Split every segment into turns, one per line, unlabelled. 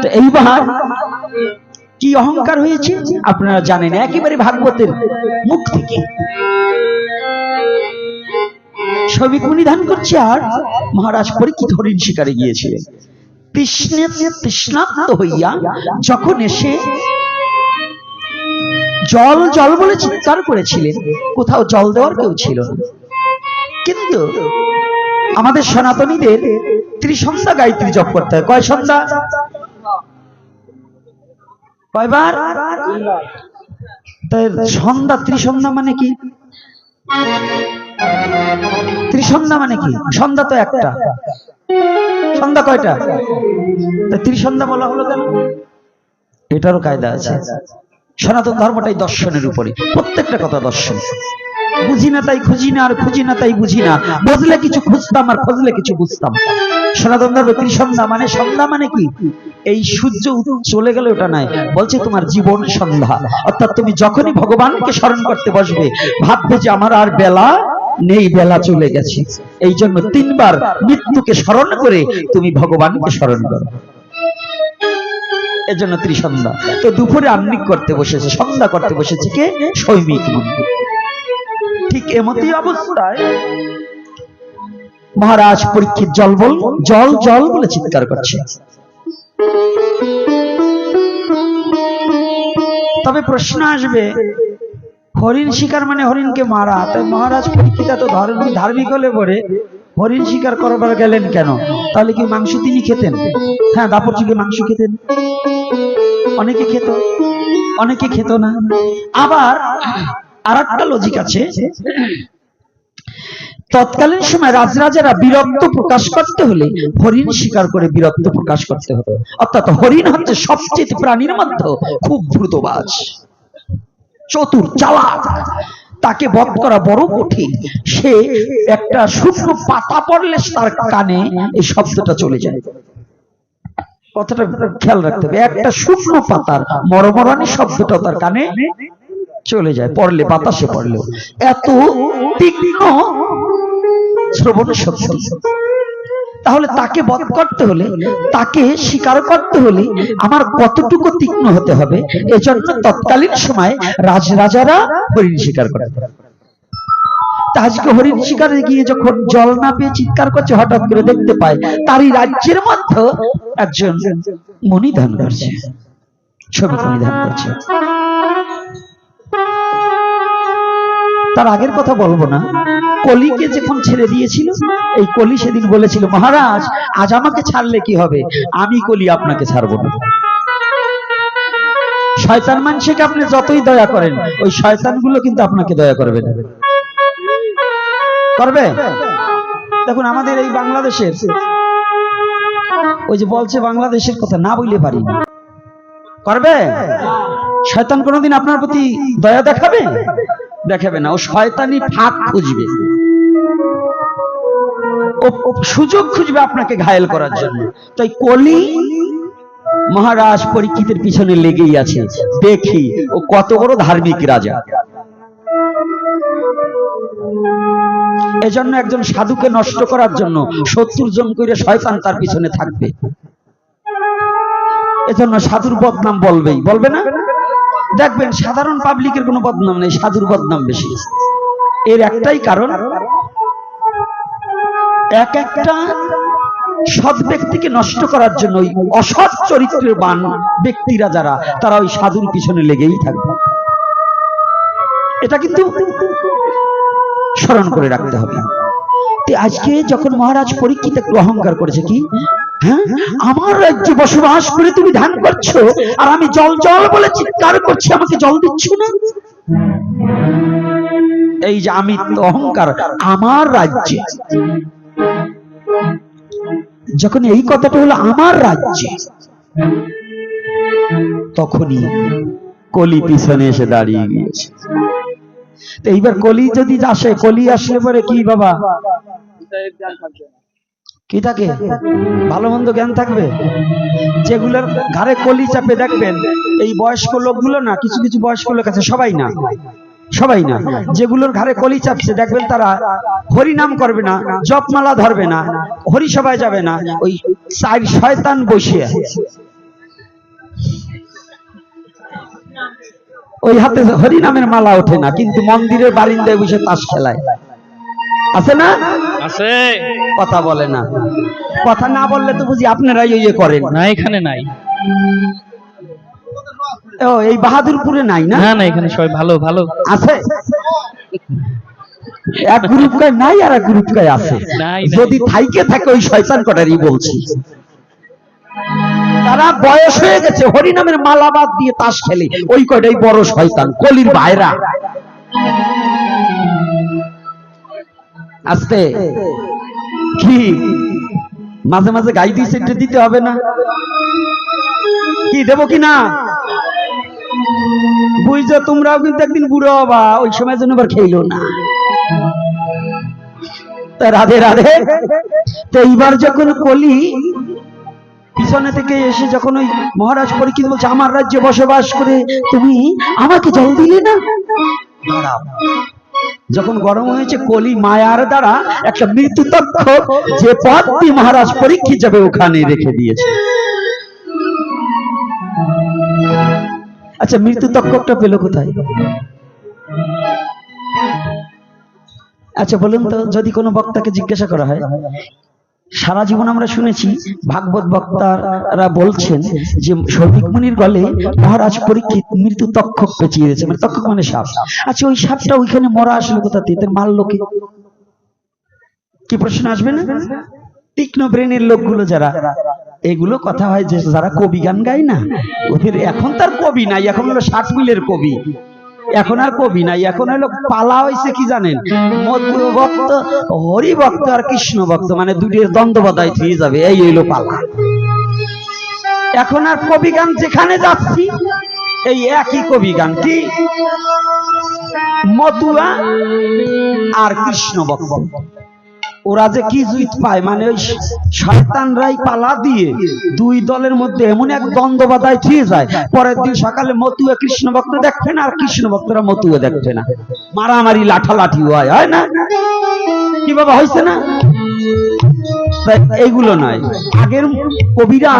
তো এইবার কি অহংকার হয়েছে আপনারা জানেন, একেবারে ভাগবতের মুখ থেকে সবিক মুনি ধ্যান করছে। আর মহারাজ পরীক্ষিত হরিণ শিকারে গিয়েছিলেন। তৃষ্ণার্ত হইয়া যখন এসে জল জল বলে চিৎকার করেছিলেন, কোথাও জল দেওয়ার কেউ ছিল না। কিন্তু আমাদের সনাতনীদের ত্রিসন্ধ্যা গায়ত্রী জপ করতে হয়। কয় সন্ধ্যা? কয়বার? সন্ধ্যা। ত্রিসন্ধ্যা মানে কি? ত্রিসন্ধ্যা মানে কি? সন্ধ্যা তো একটা, সন্ধ্যা কয়টা? ত্রিসন্ধ্যা বলা হলো কেন? এটারও কায়দা আছে। সনাতন ধর্মটাই দর্শনের উপরে, প্রত্যেকটা কথা দর্শন। বুঝি না তাই খুঁজি না, আর খুঁজি না তাই বুঝি না, বুঝলে কিছু খুঁজতাম আর খুঁজলে কিছু বুঝতাম। সনাতন ধর্মে ত্রিসন্ধ্যা মানে, সন্ধ্যা মানে কি? এই সূর্য চলে গেলে ওটা নাই, বলছে তোমার জীবন সন্ধ্যা। অর্থাৎ তুমি যখনই ভগবানকে স্মরণ করতে বসবে, ভাববে যে আমার আর বেলা নেই, বেলা চলে গেছে। এই জন্য 3 বার মৃত্যুকে স্মরণ করে তুমি ভগবানকে স্মরণ করো। এজন্য ত্রিসন্ধ্যা। তো দুপুরে আহ্নিক করতে বসেছে, সন্ধ্যা করতে বসেছে কে? সৌমিক মুনি। ঠিক এমতই অবস্থায় মহারাজ পরীক্ষিত জল জল বলে চিৎকার করছে। তবে প্রশ্ন আসবে, হরিণ শিকার মানে হরিণকে মারা, তাই মহারাজ পরীক্ষিত তো ধার্মিক হলে পরে হরিণ শিকার করবার গেলেন কেন? তাহলে কি মাংস তিনি খেতেন? হ্যাঁ, দাপর যুগে মাংস খেতেন, অনেকে খেত, অনেকে খেত না। আবার আর একটা লজিক আছে, তৎকালীন সময় রাজরাজারা বীরত্ব প্রকাশ করতে হলে হরিণ শিকার করে বীরত্ব প্রকাশ করতে হতো। অর্থাৎ হরিণ হচ্ছে সবচেয়ে প্রাণীর মধ্যে খুব দ্রুতবাজ, চতুর, চালাক। তাকে বধ করা বড় কঠিন। সে একটা শুকনো পাতা পড়লে তার কানে এই শব্দটা চলে যায়। কথাটা খেয়াল রাখতে হবে, একটা শুকনো পাতার মরমরানি শব্দটা তার কানে চলে যায়, পড়লে, বাতাসে পড়লেও। এত তীক্ষ্ণ শ্রবণ শক্তি। তাহলে তাকে বধ করতে হলে, তাকে শিকার করতে হলে আমার কতটুকু তীক্ষ্ণ হতে হবে? এজন্য তৎকালীন সময় রাজরাজারা হরিণ শিকার করে। আজকে হরিণ শিকারে গিয়ে যখন জল না পেয়ে চিৎকার করছে, হঠাৎ করে দেখতে পায় তারই রাজ্যের মধ্যে একজন মুনি ধ্যান করছে, সবিক মুনি ধ্যান করছে। তার আগের কথা বলবো না, কলিকে যখন ছেড়ে দিয়েছিল, এই কলি সেদিন বলেছিল, মহারাজ আজ আমাকে ছাড়লে কি হবে, আমি কলি আপনাকে ছাড়বো না। শয়তান মানুষকে আপনি যতই দয়া করেন, ওই শয়তানগুলো কিন্তু আপনাকে দয়া করবে না। করবে? দেখুন আমাদের এই বাংলাদেশের, ওই যে বলছে বাংলাদেশের কথা না বললে পারি না, করবে? শয়তান কোনোদিন আপনার প্রতি দয়া দেখাবে? দেখাবে না। ও শয়তানি ফাঁক খুঁজবে, ও সুযোগ খুঁজবে আপনাকে ঘায়েল করার জন্য। তাই কলি মহারাজ পরীক্ষিতের পিছনে লেগেই আছে, দেখি ও কত বড় ধার্মিক রাজা। এজন্য একজন সাধুকে নষ্ট করার জন্য 70 জন করে শয়তান তার পিছনে থাকবে। এজন্য সাধুর বদনাম বলবেই, বলবে না? দেখবেন সাধারণ পাবলিকের কোনো বদনাম নেই, সাধুর বদনাম বেশি। এর একটাই কারণ, এক একটা সৎ ব্যক্তিকে নষ্ট করার জন্য ওই অসৎ চরিত্রের বান ব্যক্তিরা যারা, তারা ওই সাধুর পিছনে লেগেই থাকবে। এটা কিন্তু স্মরণ করে রাখতে হবে। আজকে যখন মহারাজ পরীক্ষিত একটু অহংকার করেছে, কি হ্যাঁ আমার রাজ্যে বসবাস করে তুমি ধ্যান করছো, আর আমি জল জল বলে চিৎকার করছি, আমাকে জল দিচ্ছ না। এই যে আমি অহংকার, আমার রাজ্যে, যখন এই কথাটা হলো আমার রাজ্যে, তখনই কলি পিছনে এসে দাঁড়িয়ে গিয়েছে। তো এইবার কলি যদি আসে, কলি আসলে পরে কি বাবা, কি থাকে? ভালো মন্দ জ্ঞান থাকবে। যেগুলোর ঘাড়ে কলি চাপে, দেখবেন এই বয়স্ক লোকগুলো না, কিছু কিছু বয়স্ক লোক আছে, সবাই না, সবাই না, যেগুলোর ঘরে কলি চাপছে দেখবেন তারা হরি নাম করবে না, জপমালা ধরবে না, হরি সবাই যাবে না, ওই চার শয়তান বসে আছে, ওই হাতে হরি নামের মালা ওঠে না, কিন্তু মন্দিরের বারিন্দায় বসে তাস খেলায়। আছে না?
আছে।
কথা বলে না, কথা না বললে তো বুঝি আপনারাই ইয়ে করেন
না, এখানে নাই।
ও এই বাহাদুরপুরে নাই না?
না না, এখানে সবাই ভালো ভালো
আছে। এক গ্রুপ গায়ে নাই আর এক গ্রুপ গায়ে আছে। যদি থাইকে থাকে ওই শয়তান কটারই বলছি, তারা বয়স হয়ে গেছে, হরি নামের মালাবাদ দিয়ে তাস খেলে, ওই কয়টাই বড় শয়তান, কলির ভাইরা। আস্তে কি মাঝে মাঝে গাই দিয়ে সেটা দিতে হবে না? কি দেবো কিনা বুঝছো? তোমরাও কিন্তু একদিন বুড়ো হবা, ওই সময় জন্য আবার খেইলো না। রাধে রাধে। তো এইবার যখন কলি পিছনে থেকে এসে যখন ওই মহারাজ পরীক্ষিত বলছে, আমার রাজ্যে বসবাস করে তুমি আমাকে জল দিলে না। যখন গরম হয়েছে, কলি মায়ার দ্বারা একটা মৃত্যু তক্ষক যে পথ দিয়ে মহারাজ পরীক্ষিত যাবে ওখানে রেখে দিয়েছে। আচ্ছা, মৃত্যু তক্ষকটা পেল কোথায়? আচ্ছা বলুন তো, যদি কোনো বক্তাকে জিজ্ঞাসা করা হয়, সারা জীবন আমরা শুনেছি ভাগবত বক্তারা বলছেন যে শৌভিক মুনির গলে মহারাজ পরীক্ষিত মৃত্যু তক্ষক পেঁচিয়ে দিয়েছে, মানে তক্ষক মানে সাপ। আচ্ছা, ওই সাপটা ওইখানে মরা আসলো কোথা থেকে? মারলো কে? কি প্রশ্ন আসবে না? তীক্ষ্ণ ব্রেনের লোকগুলো যারা, এগুলো কথা হয় যে যারা কবি গান গায় না, ওদের এখন তার কবি নাই, এখন হলো 60 মিলের কবি। এখন আর কবি নাই, এখন হলো পালা হয়েছে কি জানেন? মধু ভক্ত, হরি ভক্ত আর কৃষ্ণ ভক্ত, মানে দুটির দ্বন্দ্ববাদায় থেকে যাবে, এই হইলো পালা। এখন আর কবি গান যেখানে যাচ্ছি এই একই কবি গান, কি মতুয়া আর কৃষ্ণ ভক্ত। ওরা যে কি জুইত পায়, মানে ওই শয়তানরাই পালা দিয়ে দুই দলের মধ্যে এমন এক দ্বন্দ্ব বাধায় ঠিক যায়, পরের দিন সকালে মতুয়া কৃষ্ণ ভক্ত দেখবে না, আর কৃষ্ণ ভক্তরা মতুয়া দেখবে না, মারামারি লাঠালাঠি হয় না? কি বাবা হয়েছে না? এইগুলো নয়, আগের কবিরা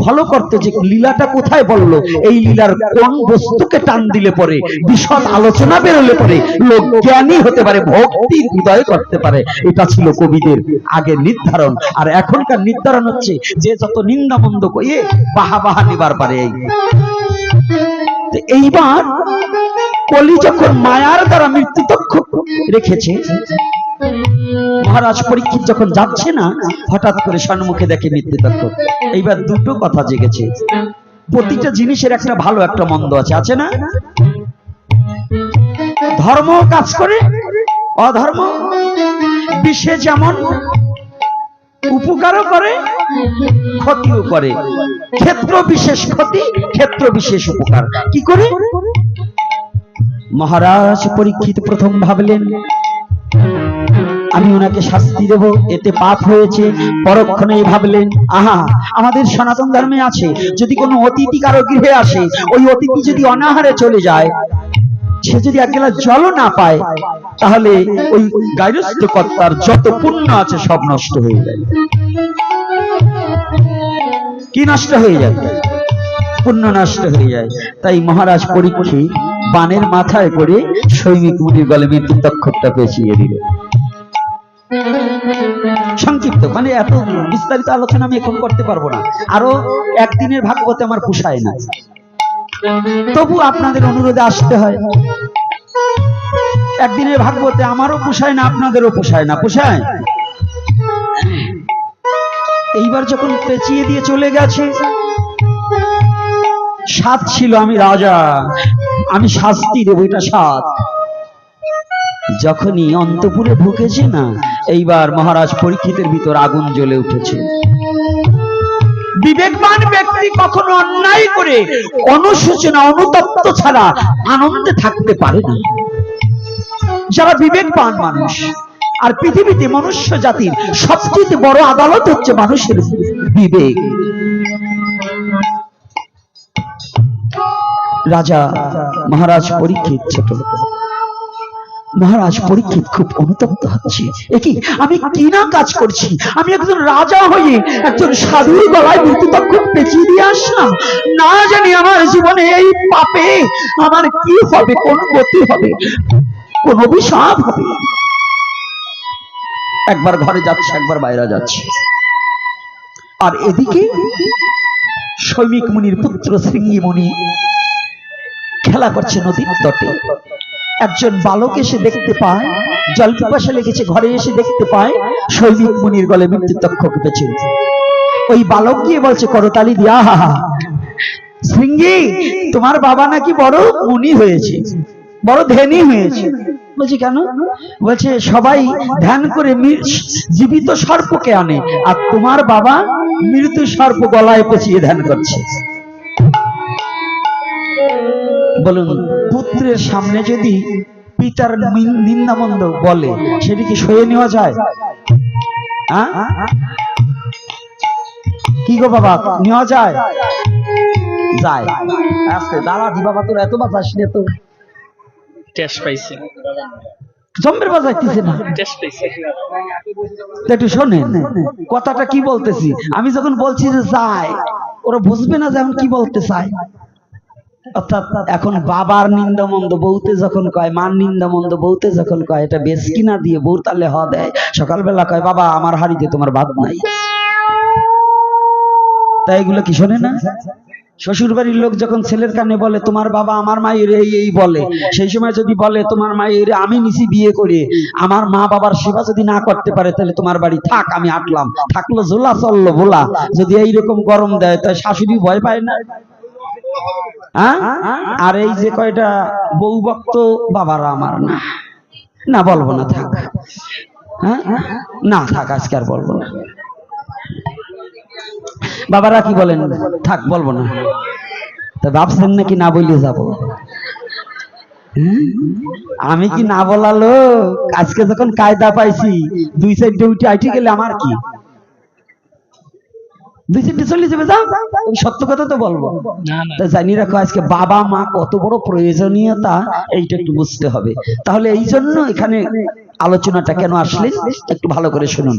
ফলো করতে যে লীলাটা কোথায় বললো, এই লীলার কোন বস্তুকে টান দিলে পরে, বিশদ আলোচনা বেরোলে পরে লোক জ্ঞানী হতে পারে, ভক্তি হৃদয় করতে পারে, এটা ছিল কবিদের আগের নির্ধারণ। আর এখনকার নির্ধারণ হচ্ছে যে যত নিন্দা মন্দ করে বাহা বাহা নিবার পারে। এইবার কলি যখন মায়ার দ্বারা মৃত্যু তক্ষক রেখেছে, মহারাজ পরীক্ষিত যখন যাচ্ছে না, হঠাৎ করে সম্মুখে দেখে মৃত্যু তক্ষক। এইবার দুটো কথা জেগেছে, প্রতিটা জিনিসের একটা ভালো একটা মন্দ আছে, আছে না? ধর্ম কাজ করে, অধর্ম বিশ্বে যেমন উপকারও করে ক্ষতিও করে, ক্ষেত্র বিশেষ ক্ষতি, ক্ষেত্র বিশেষ উপকার। কি করে? মহারাজ পরীক্ষিত প্রথম ভাবলেন আমি ওনাকে শাস্তি দেব, এতে পাপ হয়েছে। পরক্ষণে ভাবলেন, আহা, আমাদের সনাতন ধর্মে আছে, যদি কোনো অতিথি কারো গৃহে আসে, ওই অতিথি যদি অনাহারে চলে যায়, সে যদি এক গ্লাস জল না পায়, তাহলে ওই গায়রস্থ কর্তার যত পুণ্য আছে সব নষ্ট হয়ে যায়। কি নষ্ট হয়ে যায়? পুণ্য নষ্ট হয়ে যায়। তাই মহারাজ পরীক্ষিত বানের মাথায় করে শৌভিক মুনির গলে মৃত্যু তক্ষকটা পেঁচিয়ে দিল। সংক্ষিপ্ত, মানে এত বিস্তারিত আলোচনা আমি এখন করতে পারবো না, আরো একদিনের ভাগবতে আমার পোষায় না, তবু আপনাদের অনুরোধে আসতে হয়। একদিনের ভাগবতে আমারও পোষায় না, আপনাদেরও পোষায় না, পোষায়? এইবার যখন পেঁচিয়ে দিয়ে চলে গেছে, সাত ছিল আমি রাজা, আমি শাস্তি দেব, এটা সাত। যখনই অন্তপুরে ঢুকেছে না, এইবার মহারাজ পরীক্ষিতের ভিতর আগুন জ্বলে উঠেছে। বিবেকবান ব্যক্তি কখনো অন্যায় করে অনুশোচনা অনুতপ্ত ছাড়া আনন্দে থাকতে পারে না। যারা বিবেকবান মানুষ, আর পৃথিবীতে মনুষ্য জাতির সবচেয়ে বড় আদালত হচ্ছে মানুষের বিবেক। রাজা মহারাজ পরীক্ষিত ছোট মহারাজ পরীক্ষিত খুব অনুতপ্ত হচ্ছে, একই আমি কি না কাজ করছি, আমি একজন রাজা হয়ে একজন সাধুর গলায় মৃত্যুতক্ষক পেঁচিয়ে দিয়ে আসলাম, না জানি আমার জীবনে এই পাপে আমার কি হবে, কোন গতি হবে, কোন অভিশাপ হবে। একবার ঘরে যাচ্ছে, একবার বাইরে যাচ্ছে, আর এদিকে শৈমিক মুনির পুত্র শৃঙ্গী মুনি খেলা করছে নদীর তটে। একজন বালক এসে দেখতে পায়, জল পিপাসা লেগেছে, ঘরে এসে দেখতে পায় শৈমিক মুনির গলে মৃত্যুতক্ষক পেঁচে। ওই বালক গিয়ে বলছে করতালি দিয়া, আহা শৃঙ্গী, তোমার বাবা নাকি বড় মুনি হয়েছে, বড় ধ্যানী হয়েছে। বলছি কেন? বলছে সবাই ধ্যান করে জীবিত সর্পকে আনে, আর তোমার বাবা মৃত্যু সর্প গলায় পেঁচিয়ে ধ্যান করছে। বলুন, পুত্রের সামনে যদি পিতার নিন্দামন্দ বলে, সেটি কি সয়ে নেওয়া যায়? কি গো বাবা, নেওয়া যায়? যায়। আস্তে দাঁড়া দি বাবা, তোর এত বাতাস নিয়ে তো
টেস্ট পাইছে,
জম্বের বাজাইতেছে না,
টেস্ট পাইছে।
একটু শোনেন কথাটা কি বলতেছি। আমি যখন বলছি যে যায়, ওরা বুঝবে না যে আমি কি বলতে চাই। অর্থাৎ এখন বাবার নিন্দা মন্দ বউতে যখন কয়, মার নিন্দা মন্দ বউতে যখন কয়, এটা বেশ কিনা দিয়ে বউ তালে হ দেয়। সকালবেলা কয়, বাবা আমার হাড়িতে তোমার ভাত নাই। তাই এগুলো কি শোনে না? শ্বশুর বাড়ির লোক যখন ছেলের কানে বলে তোমার বাবা আমার মায়ের এই এই বলে, সেই সময় যদি বলে তোমার মায়ের আমি নিছি বিয়ে করে, আমার মা বাবার সেবা যদি না করতে পারে, তাহলে তোমার বাড়ি থাক, আমি হাঁটলাম, থাকলো ঝোলা চললো ভোলা। যদি এইরকম গরম দেয়, তাই শাশুড়ি ভয় পায় না? আর এই যে কয়টা বউ ভক্ত বাবারা আমার না, না বলবো না, থাক, না থাক, আজকে আর বলবো না। বাবারা কি বলেন? থাক, বলবো না। তা ভাবছেন নাকি না বললে যাবো? আমি কি না বলালো? আজকে যখন কায়দা পাইছি, দুই সাইডে উঠে আইটি গেলে আমার কি, দুই সাইডে চলে যাবে। যাও, সত্য কথা তো বলবো। জানি রাখো, আজকে বাবা মা কত বড় প্রয়োজনীয়তা, এইটা একটু বুঝতে হবে। তাহলে এই জন্য এখানে আলোচনাটা কেন আসলেন একটু ভালো করে শুনুন।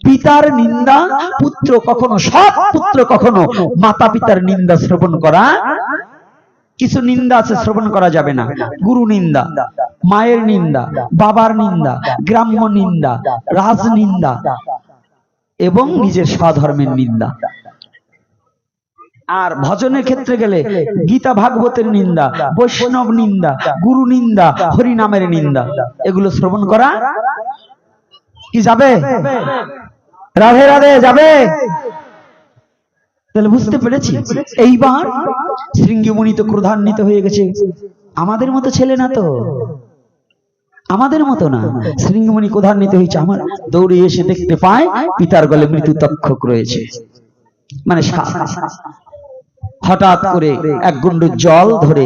পিতার নিন্দা পুত্র কখনো, সব পুত্র কখনো মাতা পিতার নিন্দা শ্রবণ করা, কিছু নিন্দা আছে শ্রবণ করা যাবে না। গুরু নিন্দা, মায়ের নিন্দা, বাবার নিন্দা, গ্রাম্য নিন্দা, রাজ নিন্দা এবং নিজের স্বধর্মের নিন্দা। আর ভজনের ক্ষেত্রে গেলে গীতা ভাগবতের নিন্দা, বৈষ্ণব নিন্দা, গুরু নিন্দা, হরি নামের নিন্দা, এগুলো শ্রবণ করা কি যাবে? রাধে রাধে যাবে? তাহলে বুঝতে পেরেছি। এইবার শৃঙ্গী মুনি তো ক্রোধান্বিত হয়ে গেছে। আমাদের মতো ছেলে না তো, আমাদের মতো না। শৃঙ্গী মুনি ক্রোধান্বিত হয়েছে, আমার দৌড়ে এসে দেখতে পায় পিতার গলে মৃত্যু তক্ষক রয়েছে, মানে হঠাৎ করে এক গুন্ডু জল ধরে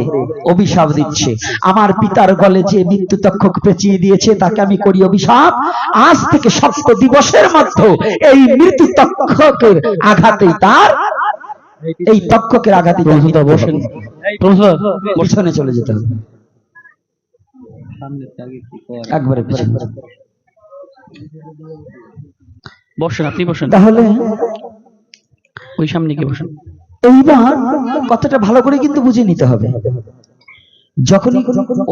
অভিশাপ দিচ্ছে, আমার পিতার গলে যে মৃত্যু তক্ষক পেঁচিয়ে দিয়েছে তাকে আমি করি অভিশাপ, আজ থেকে 7 দিবসের মধ্যে এই মৃত্যু তক্ষকের আঘাতেই তার, এই তক্ষকের আঘাতে পিছনে চলে যেতে হবে, একবারে পিছনে
বসেন, আপনি বসেন,
তাহলে
ওই সামনে কি বসেন।
এইবার কথাটা ভালো করে কিন্তু বুঝে নিতে হবে। যখনই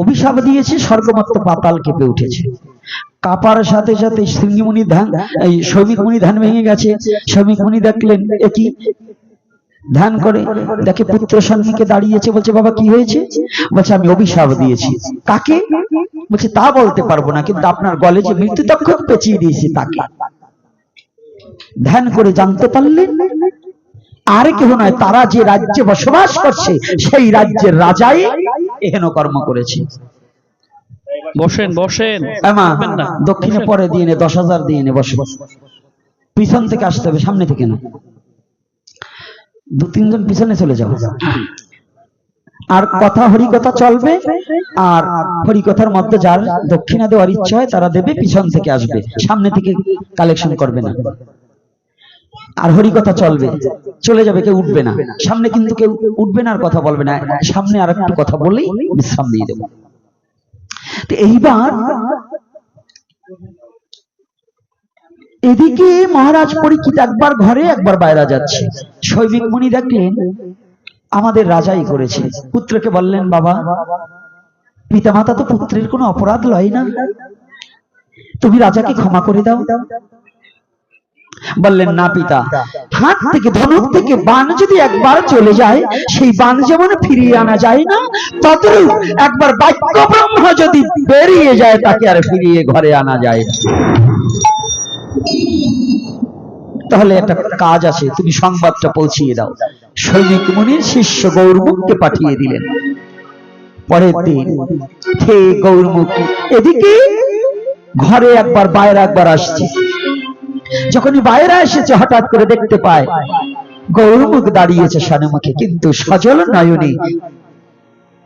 অভিশাপ দিয়েছে, স্বর্গমত্ত পাতাল কেঁপে উঠেছে। কাপার সাথে সাথে শৃঙ্গী মুনি ধ্যান, এই শৈমিক মুনি ধ্যান ভেঙে গেছে। শৈমিক মুনি দেখলেন একই, ধ্যান করে দেখে পুত্র সন্মুখে দাঁড়িয়েছে। বলছে বাবা কি হয়েছে? বলছে আমি অভিশাপ দিয়েছি। কাকে? বলছে তা বলতে পারবো না, কিন্তু আপনার গলে যে মৃত্যু তক্ষক পেঁচিয়ে দিয়েছি তাকে। ধ্যান করে জানতে পারলেন আর কেউ নয়, তারা যে রাজ্যে বসবাস করছে সেই রাজ্যের রাজাই এহেন কর্ম করেছে।
বসেন বসেন,
দক্ষিণে পরে দিয়ে নে, 10,000 দিয়ে নে, বসে। পিছন থেকে আসতে হবে, সামনে থেকে না। 2-3 জন পিছনে চলে যাও। আর কথা হরিকথা চলবে, আর হরিকথার মধ্যে যার দক্ষিণা দেওয়ার ইচ্ছা হয় তারা দেবে, পিছন থেকে আসবে, সামনে থেকে কালেকশন করবে না। আর হরিকথা চলবে, চলে যাবে, কেউ উঠবে না সামনে, কিন্তু কেউ উঠবে না আর কথা বলবে না। সামনে আর একটু কথা বলেই বিশ্রাম দিয়ে দেবো। এইবার এদিকে মহারাজ পরীক্ষিত একবার ঘরে একবার বাইরে যাচ্ছে। সৈনিক মুনি দেখলেন আমাদের রাজাই করেছে। পুত্রকে বললেন, বাবা, পিতামাতা তো পুত্রের কোনো অপরাধ লয় না, তুমি রাজাকে ক্ষমা করে দাও। বললেন, না পিতা, হাত থেকে ধনুক থেকে বাণ যদি একবার চলে যায়, সেই বাণ যেমন ফিরিয়ে আনা যায় না, ততরূপ একবার বাক্য ব্রহ্ম যদি বেরিয়ে যায়, তাকে আর ফিরিয়ে ঘরে আনা যায় না। তাহলে একটা কাজ আছে, তুমি সংবাদটা পৌঁছিয়ে দাও। সৈনিক মুনির শিষ্য গৌরমুখকে পাঠিয়ে দিলেন। পরের দিন হে গৌরমুখ এদিকে ঘরে একবার বাইরে একবার আসছে। যখনই বাইরে এসেছে হঠাৎ করে দেখতে পায় গৌরমুখ দাঁড়িয়েছে সানুমুখে, কিন্তু সজল নয়নে,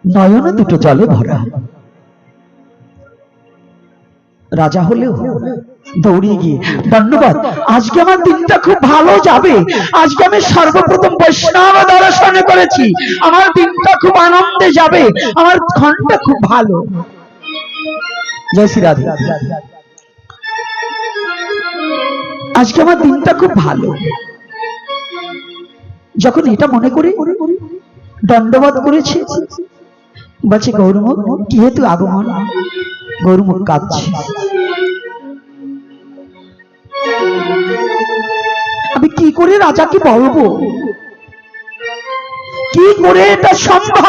নয়ন দুটো জলে ভরা। রাজা হলেও দৌড়িয়ে গিয়ে, ধন্যবাদ, আজকে আমার দিনটা খুব ভালো যাবে, আজকে আমি সর্বপ্রথম বৈষ্ণব দর্শন করেছি, আমার দিনটা খুব আনন্দে যাবে, আমার ক্ষণটা খুব ভালো। জয় শ্রী রাধে। আজকে আমার দিনটা খুব ভালো। যখন এটা মনে করে দণ্ডবোধ করেছে, বলছে, গৌরমুখ কি হেতু আগমন? গৌরমুখ কাঁদছে। আমি কি করে রাজাকে বলবো, কি করে এটা সম্ভব?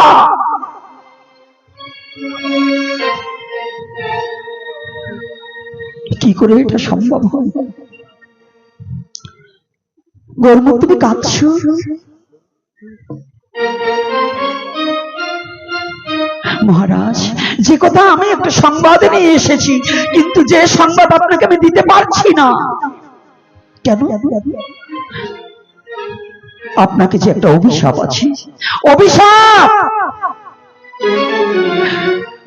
কি করে এটা সম্ভব হয়? গৌরমুখ তুমি কাঁদছো? মহারাজ, যে কথা আমি একটা সংবাদ নিয়ে এসেছি, কিন্তু যে সংবাদ আপনাকে আমি দিতে পারছি না। কেন? আপনাকে যে একটা অভিশাপ আছে, অভিশাপ।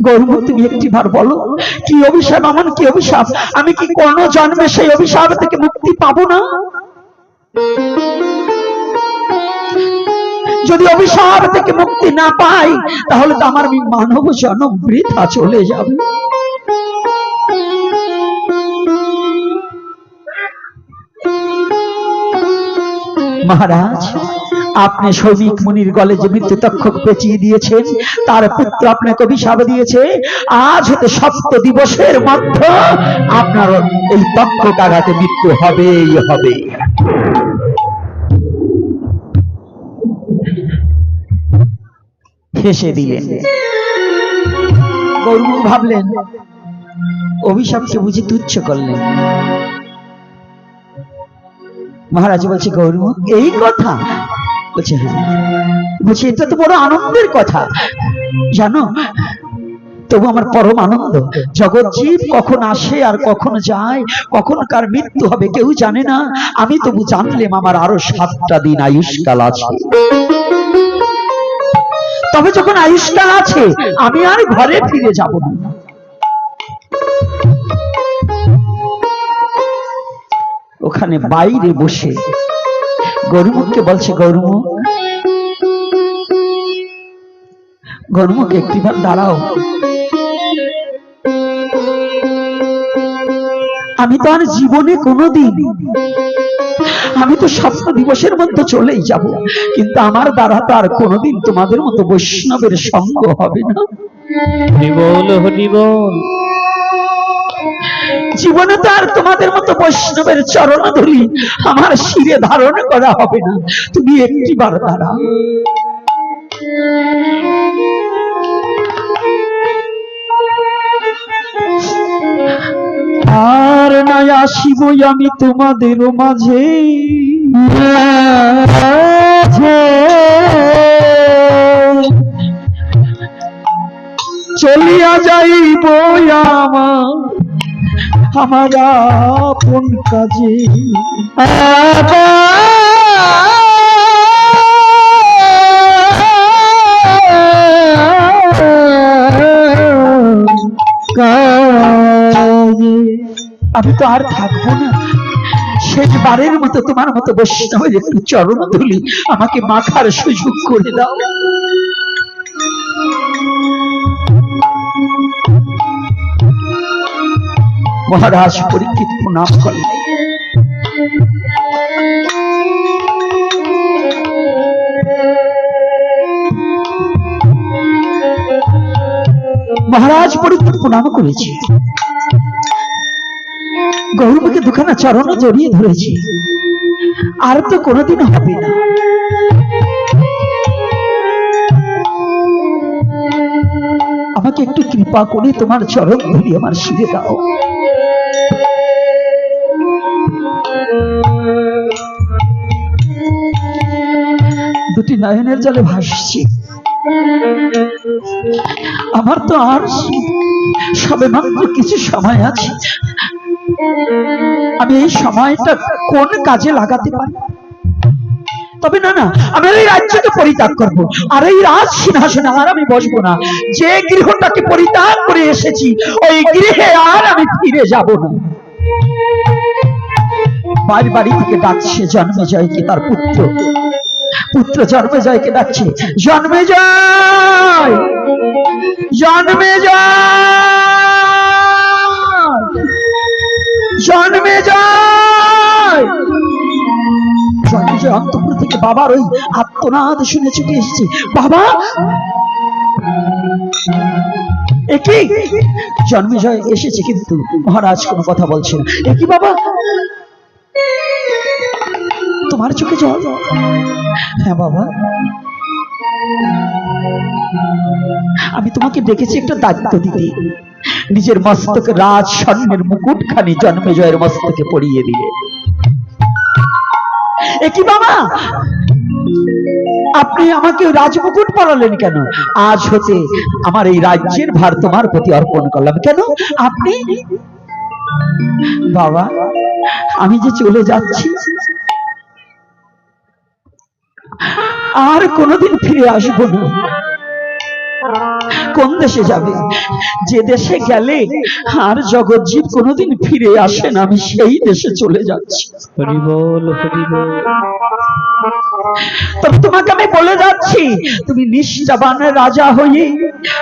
গৌরমুখ তুমি একটিবার বলো, কি অভিশাপ? এমন কি অভিশাপ? আমি কি কোনো জন্মে সেই অভিশাপ থেকে মুক্তি পাবো না? যদি অভিশাপ থেকে মুক্তি না পাই, তাহলে তো আমার মানব জন্ম বৃথা চলে যাবে। মহারাজ, আপনি সৈনিক মুনির গলে যে মৃত্যু তক্ষক পেঁচিয়ে দিয়েছেন, তার পুত্র আপনাকে অভিশাপ দিয়েছে, আজ হতে 7 দিবসের মধ্যে আপনার এই তক্ষক আঘাতে মৃত্যু হবেই হবে। হেসে দিলেন। গৌরমুখ ভাবলেন, অভিশাপকে বুঝি তুচ্ছ করলেন। মহারাজ বলছে, গৌরমুখ এই কথা? বলছে, হ্যাঁ। বলছে, এটা তো বড় আনন্দের কথা, জানো? তবু আমার পরম আনন্দ। জগৎ জীব কখন আসে আর কখন যায়, কখন কার মৃত্যু হবে কেউ জানে না। আমি তবু জানলাম আমার আরো 7টা দিন আয়ুষ্কাল আছে। তবে যখন আয়ুষ্কাল আছে, আমি আর ঘরে ফিরে যাব না। ওখানে বাইরে বসে গৌরমুখকে বলছে, গৌরমুখ, গৌরমুখ একটিবার দাঁড়াও। আমি তো আর জীবনে কোনোদিন, আমি তো 7 দিবসের মধ্যে চলেই যাব, কিন্তু আমার দ্বারা তো আর কোনোদিন তোমাদের মতো বৈষ্ণবের সঙ্গ হবে না। জীবনে তো আর তোমাদের মতো বৈষ্ণবের চরণধূলি আমার শিরে ধারণ করা হবে না। তুমি একটিবার দাঁড়াও। আর নাই আসিব আমি তোমাদের মাঝে, চলিয়া যাইব আমার আপন কাজে। আমি তো আর থাকবো না। শেষবারের মতো তোমার মতো বৈষ্ণবের একটু চরণধূলি আমাকে মাখার সুযোগ করে দাও। মহারাজ পরীক্ষিত প্রণাম করলেন। মহারাজ পরীক্ষিত প্রণাম করেছি, গৌরবকে দুখানা চরণে জড়িয়ে ধরেছি, আর তো কোনোদিন হবে না। আমাকে একটু কৃপা করে তোমার চরণ ধরে আমার শিরে দাও। দুটি নয়নের জলে ভাসছি। আমার তো আর সবে মাত্র কিছু সময় আছে, আমি এই সময়টা কোন কাজে লাগাতে পারি? তবে না না, আমি এই রাজ্যকে পরিত্যাগ করব, আর এই রাজ সিংহাসনে আর আমি বসবো না। যে গৃহটাকে পরিত্যাগ করে এসেছি ওই গৃহে আর আমি ফিরে যাব না। বাড়ি বাড়ি থেকে ডাকছে জন্মেজয়কে, তার পুত্র জন্মেজয়কে ডাকছে, জন্মেজয়, জন্মেজয়, জন্মেজয়। জন্মেজয় অন্তঃপুর থেকে বাবার ওই আর্তনাদ শুনে ছুটে এসেছে। বাবা! একই জন্মেজয় এসেছে, কিন্তু মহারাজ কোনো কথা বলছে না। একই বাবা, তোমার চোখে জল? হ্যাঁ বাবা, আমি তোমাকে ডেকেছি একটা দায়িত্ব দিতে। নিজের মস্তকে রাজ স্বর্ণের মুকুটখানি জন্মেজয়ের মস্তকে পরিয়ে দিলে। একই বাবা, আপনি আমাকে রাজমুকুট পরালেন কেন? আজ হতে আমার এই রাজ্যের ভার তোমার প্রতি অর্পণ করলাম। কেন আপনি? বাবা, আমি যে চলে যাচ্ছি, আর কোনোদিন ফিরে আসবো না। কোন দেশে যাবে? যে দেশে গেলে আর জগৎজীব কোনোদিন ফিরে আসে না, আমি সেই দেশে চলে যাচ্ছি।
হরি বল, হরি বল।
তবে তোমাকে আমি বলে যাচ্ছি, তুমি নিষ্ঠাবান রাজা হয়ে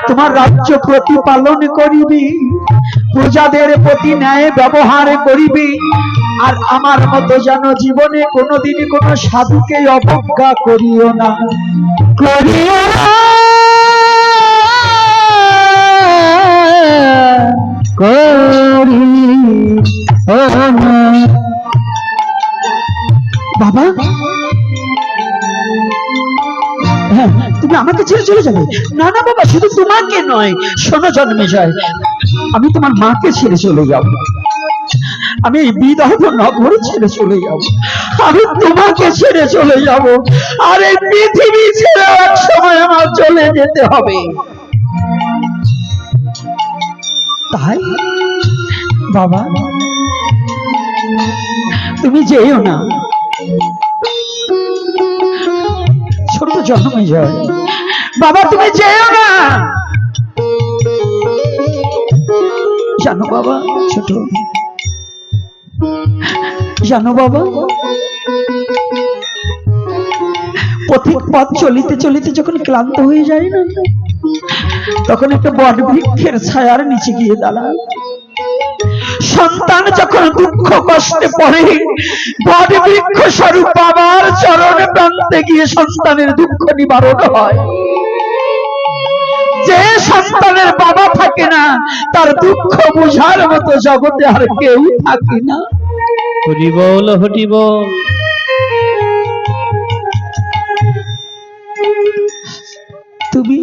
তোমার রাজ্য প্রতিপালন করিবি, প্রজাদের প্রতি ন্যায় ব্যবহার করিবি, আর আমার মতো যেন জীবনে কোনোদিন কোনো সাধুকে অবজ্ঞা করিও না, করিও না, করিও না। বাবা, হ্যাঁ, তুমি আমাকে ছেড়ে চলে যাবে? না না বাবা, শুধু তোমাকে নয়, শোনো জন্মেজয়, আমি তোমার মাকে ছেড়ে চলে যাব, আমি এই বিদর্ভ নগর ছেড়ে চলে যাব, আমি তোমাকে ছেড়ে চলে যাব, আর এই পৃথিবী ছেড়ে এক সময় আমার চলে যেতে হবে। তাই বাবা, তুমি যেও না। ছোট জন্মেজয়, বাবা তুমি যেও না। জানো বাবা, ছোট জানো বাবা, পথিক পথ চলিতে চলিতে যখন ক্লান্ত হয়ে যায় না, তখন একটা বট বৃক্ষের ছায়ার নিচে গিয়ে দাঁড়ায়। সন্তান যখন দুঃখ কষ্টে পড়ে, বট বৃক্ষ স্বরূপ বাবার চরণে প্রান্তে গিয়ে সন্তানের দুঃখ নিবারণ হয়। যে সন্তানের বাবা থাকে না, তার দুঃখ বোঝার মতো জগতে আর কেউ থাকে না।
হরি বল, হরি বল।
তুমি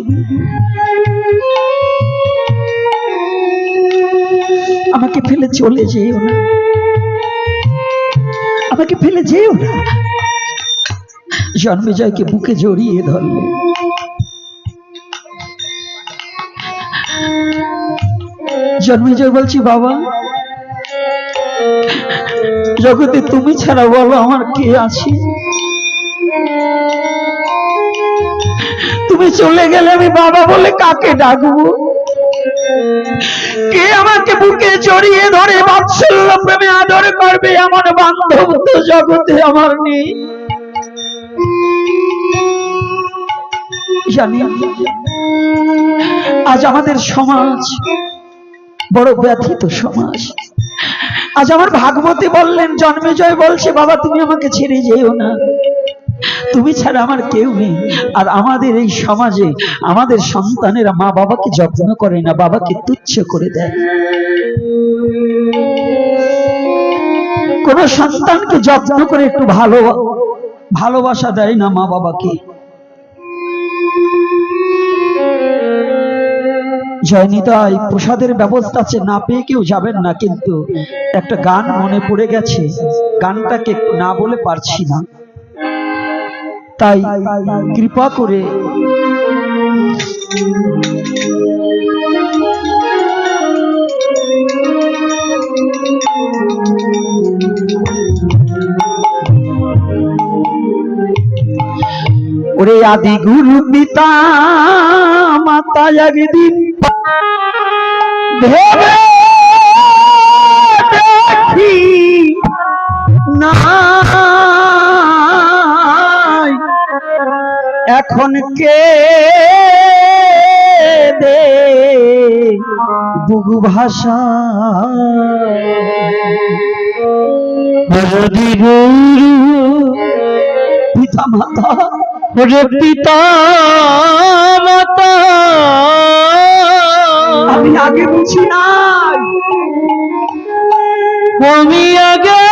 আমাকে ফেলে চলে যেও না, আমাকে ফেলে যেও না। জন্মেজয়কে বুকে জড়িয়ে ধরলে। জন্মেজয় বলছি, বাবা, জগতে তুমি ছাড়া বলো আমার কে আছে? তুমি চলে গেলে আমি বাবা বলে কাকে ডাকবো? কে আমাকে বুকে জড়িয়ে ধরে বাৎসল্য প্রেমে আদর করবে? এমন বান্ধব তো জগতে আমার নেই। জানি আজ আমাদের সমাজ বড় ব্যথিত সমাজ। আজ আমার ভাগবতী বললেন, জন্মেজয় বলছে, বাবা তুমি আমাকে ছেড়ে যেও না, তুমি ছাড়া আমার কেউ নেই। আর আমাদের এই সমাজে আমাদের সন্তানেরা মা বাবাকে যত্ন করে না, বাবাকে তুচ্ছ করে দেয়। কোন সন্তানকে যত্ন করে একটু ভালোবাসা দেয় না মা বাবাকে। জয়নিতাই, প্রসাদের ব্যবস্থা আছে, না পেয়ে কেউ যাবেন না, কিন্তু একটা গান মনে পড়ে গেছে, গানটাকে না বলে পারছি না, তাই কৃপা করে ওরে আদি গুরু পিতা মাতা একদিন ভেবে দেখি নাই, এখন কে দে বুগু ভাষা।
হরি গুরু
পিতা মাতা,
ওরে পিতা মাতা,
আমি আগে বুঝি নাই,
আমি আগে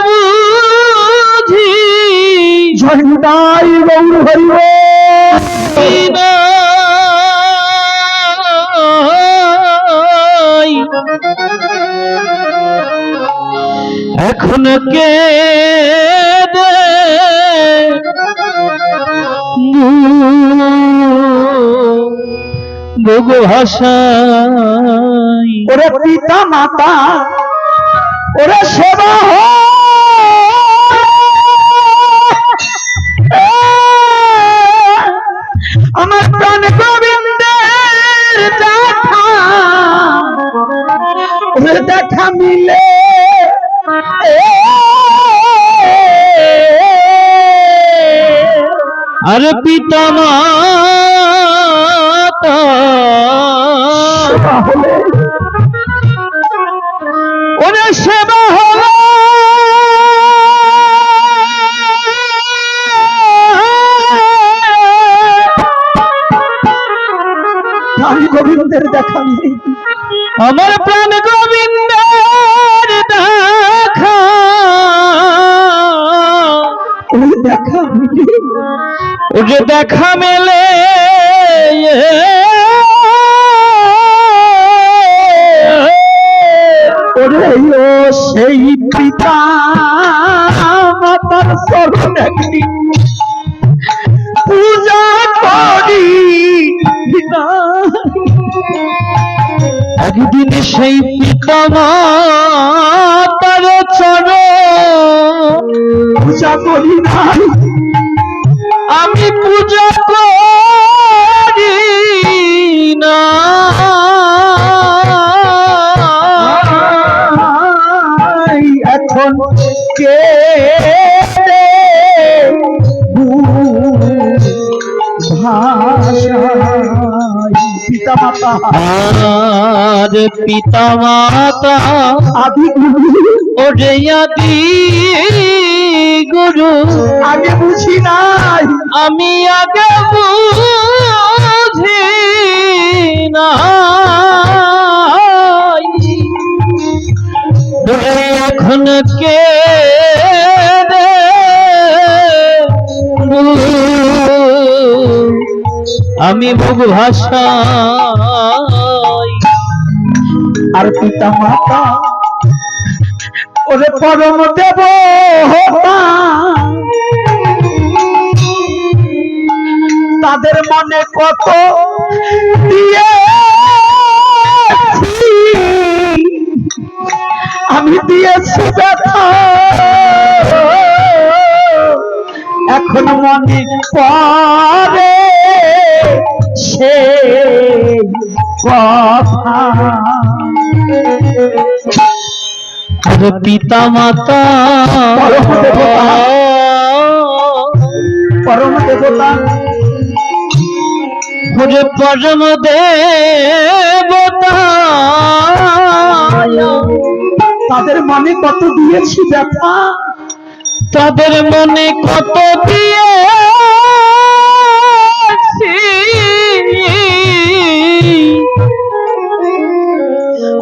বুঝি
জয়নিতাই গৌর হরি
নাই। এখন কে দে বুগু ভাষাই।
ওরে পিতা মাতা, ওরে সেবা আমার প্রাণ গোবিন্দের দেখা, ওরে দেখা মিলে
আরে পিতা মাতা,
ওরে সেবা হলো প্রাণ গোবিন্দের দেখা মিলে,
আমার প্রাণ গোবিন্দের দেখা,
ওরে দেখা মিলে,
ওরে দেখা মেলে
ওরে ও সেই পিতা মাতার চরণ একদিন পূজা করি না,
একদিন সেই পিতা মাতার চরণ
পূজা করি না,
আমি পূজা করি না।
এখন কে পিতা মাতা,
আর পিতা মাতা
আদি গুরু,
ওরে আদি গুরু,
আগে বুঝি নাই,
আমি আগে বুঝি নাই। এখন কে রে আমি বুগু ভাষাই।
আর পিতা মাতা, ওরে পরম দেব তাদের মনে কত দিয়েছি, আমি দিয়েছি ব্যথা, এখন মনে পড়ে সে কথা।
আরে পিতা মাতা,
পরম দেবতা, পরম দেবতা,
ওরে পরম দেবতা,
তাদের মনে কত দিয়েছি ব্যথা,
তাদের মনে কত দিয়েছি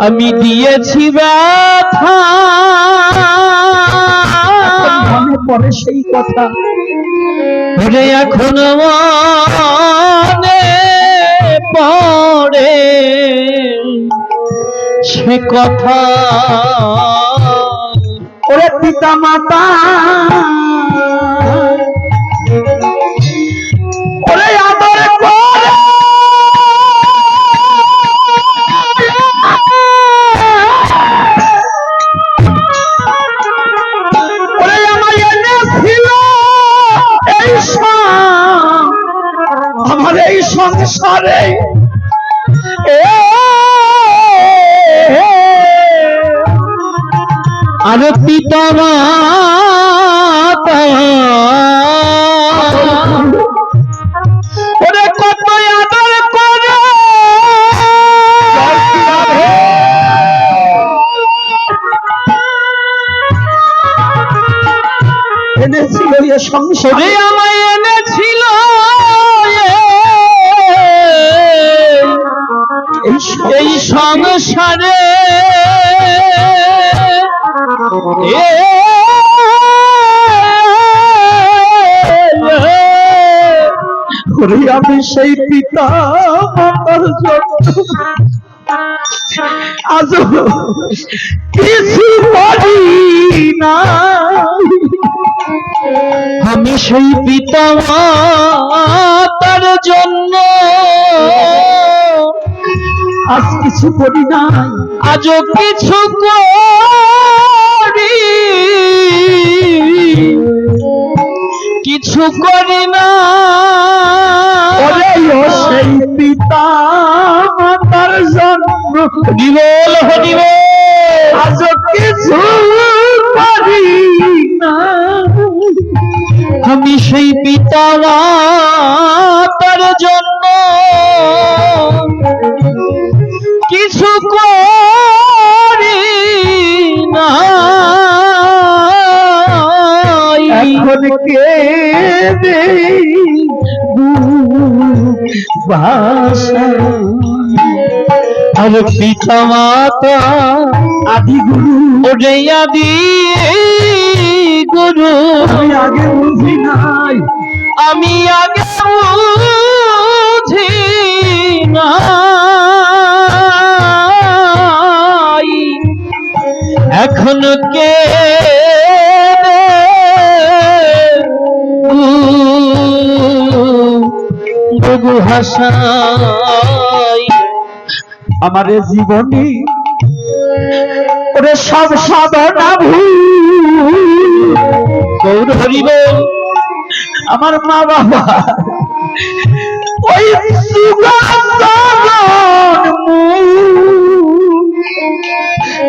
আমি দিয়েছি ব্যথা।
মনে পড়ে সেই কথা,
ওরে এখন মনে পড়ে সে কথা।
ওরে পিতা মাতা, ওরে আদর করে ওরে আমায় এনেছিল এই আমার এই সংসারে,
আর পিতা মাতা
ওরে কত আদর করে এনেছিল এ সংসারে,
আমায় এনেছিল এই সংসারে।
ওরে আমি সেই পিতা মাতার জন্য আজ কিছু পারি না,
আমি সেই পিতা মাতার জন্য
আজ কিছু করি নাই,
আজও কিছু করি, কিছু করি না।
ওরে ও সেই পিতা মাতার জন্য
হরিবল হরিবল
আজ কিছু পারি না,
আমি সেই পিতা মাতার জন্য কিছু করি না।
এখন কে ভাষা
আর পিতা মাতা
আদি গুরু,
ওরে আদি গুরু
আমি আগে বুঝি নাই,
আমি আগে বুঝি নাই। এখন কে গগু হাসাই
আমার জীবনে ওরে সব সাধনা
গৌর হরিবল।
আমার মা বাবা ওই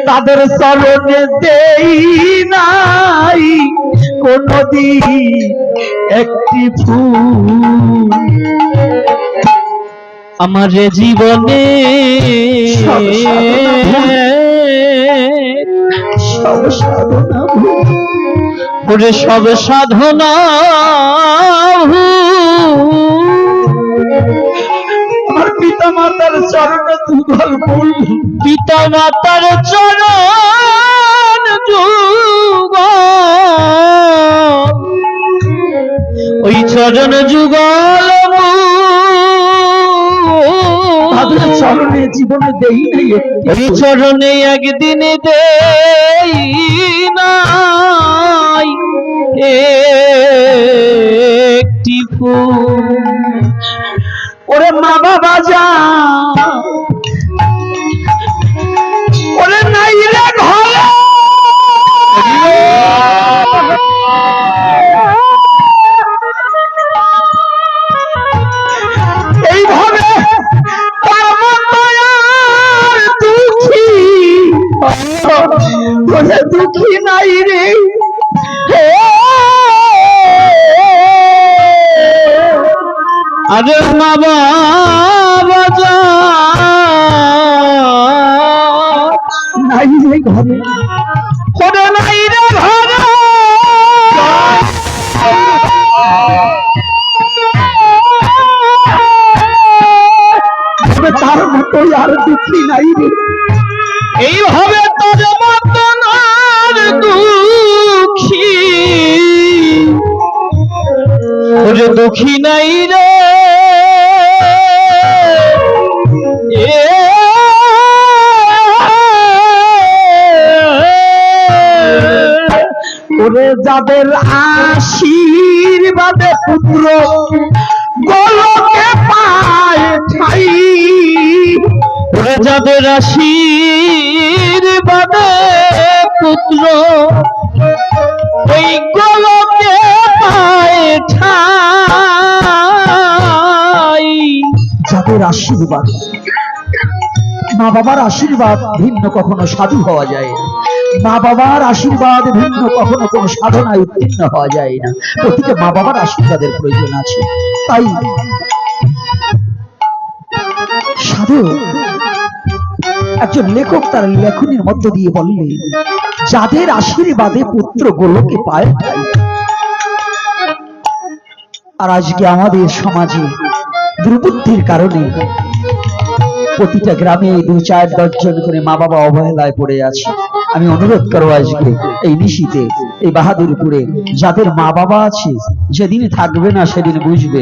তাদের চরণে দেই নাই কোনদিন একটি ফুল,
আমার জীবনে
সব সাধনা
ওরে সব সাধনা
আমার পিতা মাতার চরণে দুগল ফুল,
পিতা মাতার চরণ যুগল, ওই চরণ যুগল
তাদের চরণে জীবনে দেই নাই
ওই চরণে একদিন দেই নাই একটি ফুল।
ওরে মা বাবা যা ওরে নাই রে ঘরে, এইভাবে দুঃখী ওরে দুঃখী নাই রে,
আরে মা বাবা যা
নাই রে ঘরে, নাই রে।
এইভাবে তোর মতন আর দুঃখী ওরে দুঃখী নাই রে
ওরে যাদের আশীর্বাদে পুত্র গোলকে পায় ঠাই,
ওরে যাদের আশীর্বাদে পুত্র ওই গোলকে পায় ঠাই।
যাদের আশীর্বাদ, মা বাবার আশীর্বাদ ভিন্ন কখনো সাধু হওয়া যায় না, মা বাবার আশীর্বাদ ভিন্ন কখনো কোনো সাধনায় উত্তীর্ণ হওয়া যায় না। প্রতিটা মা বাবার আশীর্বাদের প্রয়োজন আছে। তাই সাধু একজন লেখক তার লেখনীর মধ্য দিয়ে বললেন, যাদের আশীর্বাদে পুত্র গোলকে পায় ঠাই। আর আজকে আমাদের সমাজে দুর্বুদ্ধির কারণে প্রতিটা গ্রামে 2-4-10 জন করে মা বাবা অবহেলায় পড়ে আছে। আমি অনুরোধ করবো আজকে এই নিশিতে, এই বাহাদুরপুরে যাদের মা বাবা আছে, যেদিন থাকবে না সেদিন বুঝবে